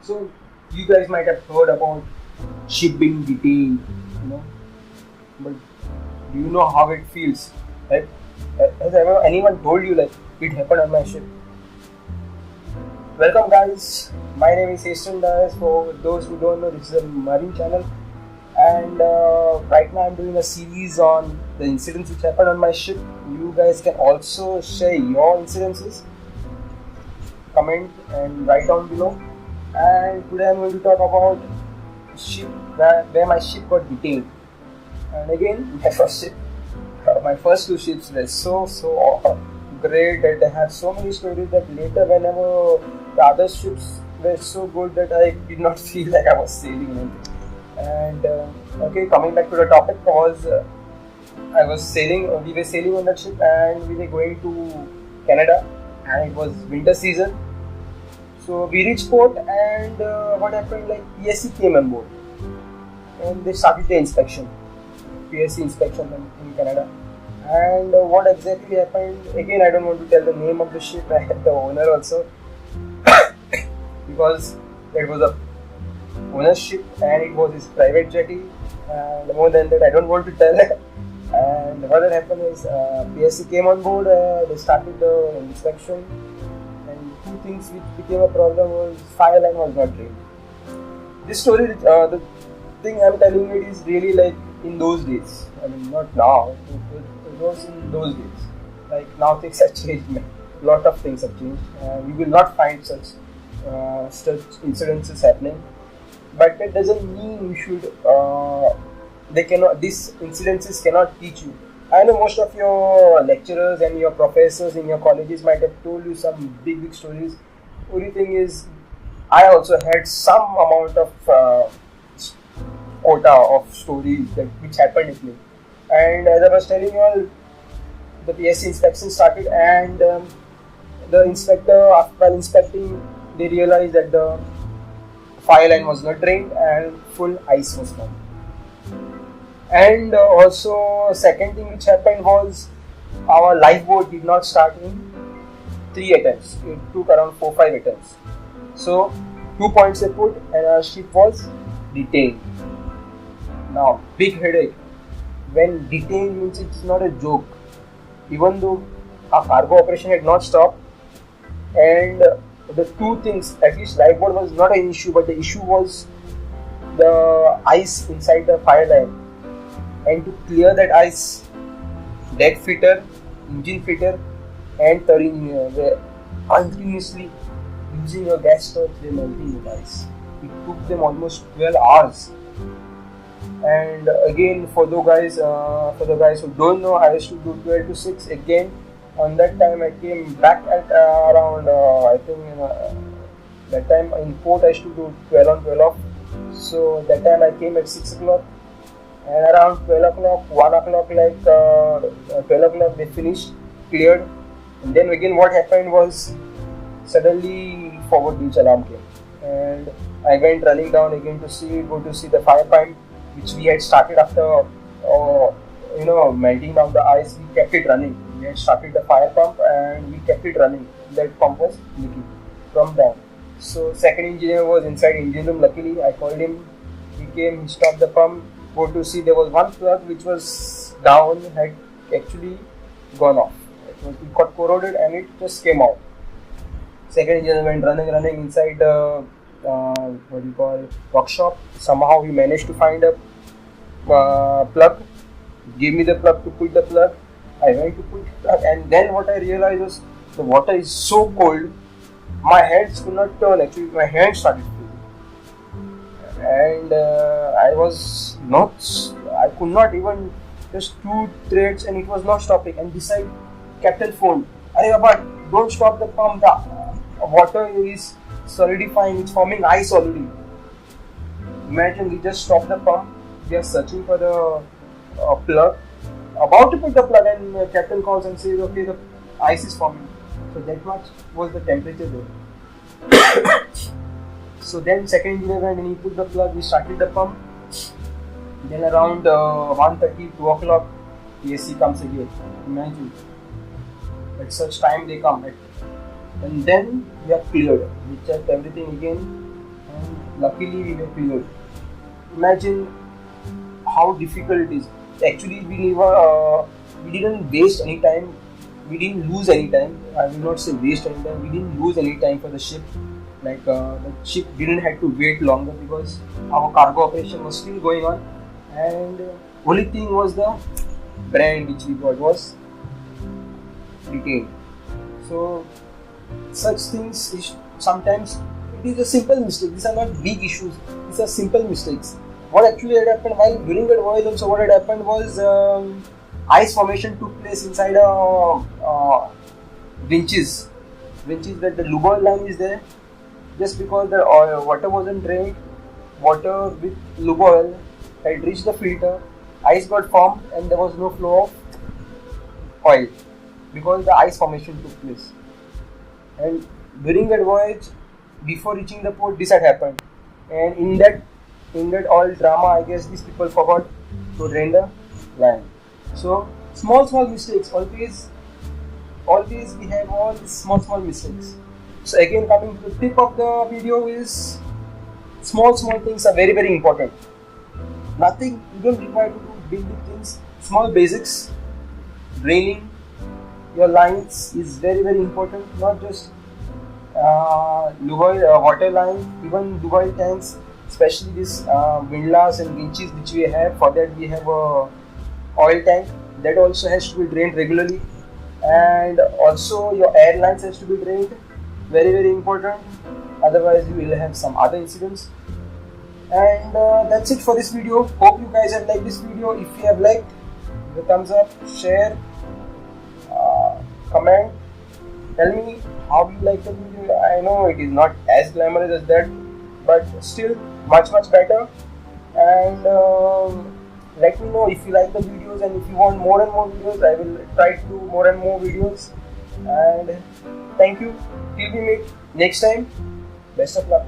So you guys might have heard about ship being detained, but do you know how it feels? Like, has ever anyone told you like it happened on my ship? Welcome guys, my name is Easton Dias. For those who don't know, this is a marine channel, and right now I'm doing a series on the incidents which happened on my ship. You guys can also share your incidences, comment and write down below. And today I'm going to talk about ship where my ship got detained. And again, my first two ships were so great that I have so many stories that later whenever the other ships were so good that I did not feel like I was sailing anything. And okay, coming back to the topic, we were sailing on that ship and we were going to Canada, and it was winter season. So we reached port, and what happened, like PSC came on board and they started the inspection, PSC inspection in Canada. And what exactly happened, again I don't want to tell the name of the ship and the owner also because it was a owner's ship and it was his private jetty, and more than that I don't want to tell. And what had happened is PSC came on board, they started the inspection, and two things which became a problem was fire line was not drained. This story, the thing I'm telling you, it is really like in those days. I mean, not now. It was in those days. Like now, things have changed. A lot of things have changed. You will not find such incidences happening. But that doesn't mean you should. These incidences cannot teach you. I know most of your lecturers and your professors in your colleges might have told you some big stories. Only thing is, I also had some amount of quota of stories which happened with me. And as I was telling you all, the PSC inspection started, and the inspector, while inspecting, they realized that the fire line was not drained and full ice was found. And also, second thing which happened was our lifeboat did not start in 3 attempts. It took around 4-5 attempts. So 2 points they put, and our ship was detained. Now, big headache. When detained means it's not a joke. Even though our cargo operation had not stopped, and the two things, at least lifeboat was not an issue, but the issue was the ice inside the fire line. And to clear that ice, deck fitter, engine fitter and third engineer were continuously using a gas torch, they melting the ice. It took them almost 12 hours. And again, for the guys who don't know, I used to do 12 to 6. Again, on that time I came back at around that time in port I used to do 12 on 12 off. So that time I came at 6 o'clock, and around 12 o'clock, 1 o'clock, 12 o'clock they finished, cleared. And then again what happened was, suddenly forward beach alarm came, and I went running down again to go to see the fire pump, which we had started after melting down the ice. We kept it running. We had started the fire pump and we kept it running. That pump was leaking from down. So second engineer was inside engine room. Luckily I called him. He came, he stopped the pump. Go to see, there was one plug which was down, had actually gone off. It got corroded and it just came out. Second engineer went running inside the workshop. Somehow he managed to find a plug. Gave me the plug to put the plug. I went to put the plug, and then what I realized was the water is so cold, my hands could not turn. Actually, my hands started freezing, and I could not even just 2 threads, and it was not stopping. And beside, captain phoned, "Arey Baba, don't stop the pump. The water is solidifying. It's forming ice already." Imagine, we just stopped the pump. We are searching for the plug, about to put the plug, and captain calls and says, "Okay, the ice is forming." So that much was the temperature there. So then second engineer went and he put the plug. We started the pump. Then around 1:30, 2 o'clock, PSC comes again. Imagine, at such time they come, and then we are cleared. We checked everything again, luckily we were cleared. Imagine how difficult it is. Actually, we didn't waste any time. We didn't lose any time. I will not say waste any time. We didn't lose any time for the ship. Like the ship didn't have to wait longer because our cargo operation was still going on, and only thing was the brand which we got was detained. So such things is sometimes it is a simple mistake. These are not big issues. These are simple mistakes. What actually had happened while during that voyage also, what had happened was ice formation took place inside winches that the lube oil line is there. Just because the water wasn't drained, water with lube oil had reached the filter, ice got formed and there was no flow of oil because the ice formation took place. And during that voyage, before reaching the port, this had happened. And in that all drama, I guess these people forgot to drain the line. So small mistakes. Always we have all these small mistakes. So again, coming to the tip of the video is small things are very important. Nothing, you don't require to do big things. Small basics, draining your lines is very important. Not just water line, even lube oil tanks, especially this windlass and winches which we have. For that we have a oil tank that also has to be drained regularly, and also your air lines has to be drained. Very important. Otherwise you will have some other incidents. And that's it for this video. Hope you guys have liked this video. If you have liked, give a thumbs up, share, comment, tell me how you like the video. I know it is not as glamorous as that, but still much better. And let me know if you like the videos, and if you want more and more videos, I will try to do more and more videos. And thank you. Till we meet next time, best of luck.